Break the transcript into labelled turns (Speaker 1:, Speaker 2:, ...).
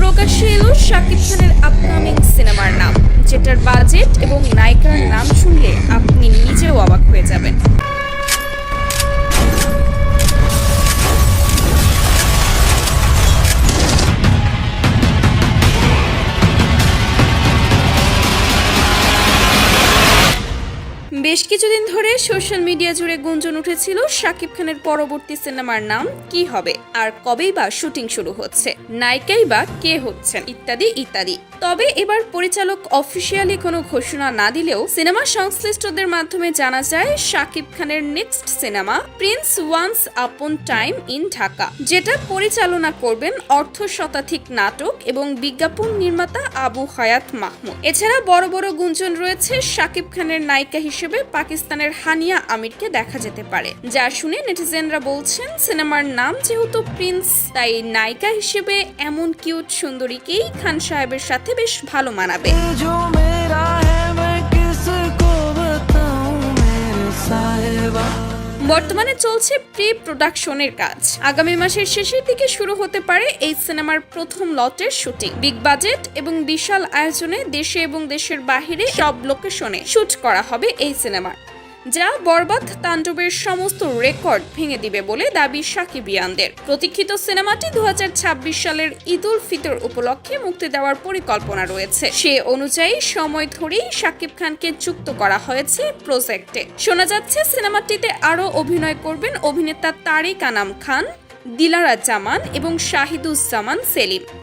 Speaker 1: প্রকাশ্যে এলো শাকিব খানের আপকামিং সিনেমার নাম, যেটার বাজেট এবং নায়িকার নাম শুনলে আপনি নিজেও অবাক হয়ে যাবেন। বেশ কিছুদিন ধরে সোশ্যাল মিডিয়া জুড়ে গুঞ্জন উঠেছিল শাকিব খানের পরবর্তী সিনেমার নাম কি হবে, আর কবেই বা শুটিং শুরু হচ্ছে, নায়িকাই বা কে হচ্ছেন, ইত্যাদি ইত্যাদি। তবে এবার পরিচালক অফিসিয়ালি কোনো ঘোষণা না দিলেও সিনেমা সংশ্লিষ্টদের মাধ্যমে জানা যায় শাকিব খানের next cinema prince once upon time in Dhaka, যেটা পরিচালনা করবেন অর্ধ শতাধিক নাটক এবং বিজ্ঞাপন নির্মাতা আবু হায়াত মাহমুদ। এছাড়া বড় বড় গুঞ্জন রয়েছে শাকিব খানের নায়িকা হিসেবে পাকিস্তানের হানিয়া আমিরকে দেখা যেতে পারে, যা শুনে নেটিজেনরা বলছেন সিনেমার নাম যেহেতু প্রিন্স, তাই নায়িকা হিসেবে এমন কিউট সুন্দরীকেই খান সাহেবের সাথে বেশ ভালো মানাবে। বর্তমানে চলছে প্রি প্রোডাকশনের কাজ। আগামী মাসের শেষের দিকে শুরু হতে পারে এই সিনেমার প্রথম লটের শুটিং। বিগ বাজেট এবং বিশাল আয়োজনে দেশে এবং দেশের বাহিরে সব লোকেশনে শুট করা হবে এই সিনেমার, যা বরবাদ তাণ্ডবের সমস্ত রেকর্ড ভেঙে দিবে বলে দাবি শাকিবিয়ানদের। প্রতীক্ষিত সিনেমাটি 2026 সালের ঈদ উল ফিতর উপলক্ষে মুক্তি দেওয়ার পরিকল্পনা রয়েছে। সে অনুযায়ী সময় ধরেই শাকিব খানকে যুক্ত করা হয়েছে প্রজেক্টে। শোনা যাচ্ছে সিনেমাটিতে আরও অভিনয় করবেন অভিনেতা তারিক আনাম খান, দিলারা জামান এবং শাহিদুজ্জামান সেলিম।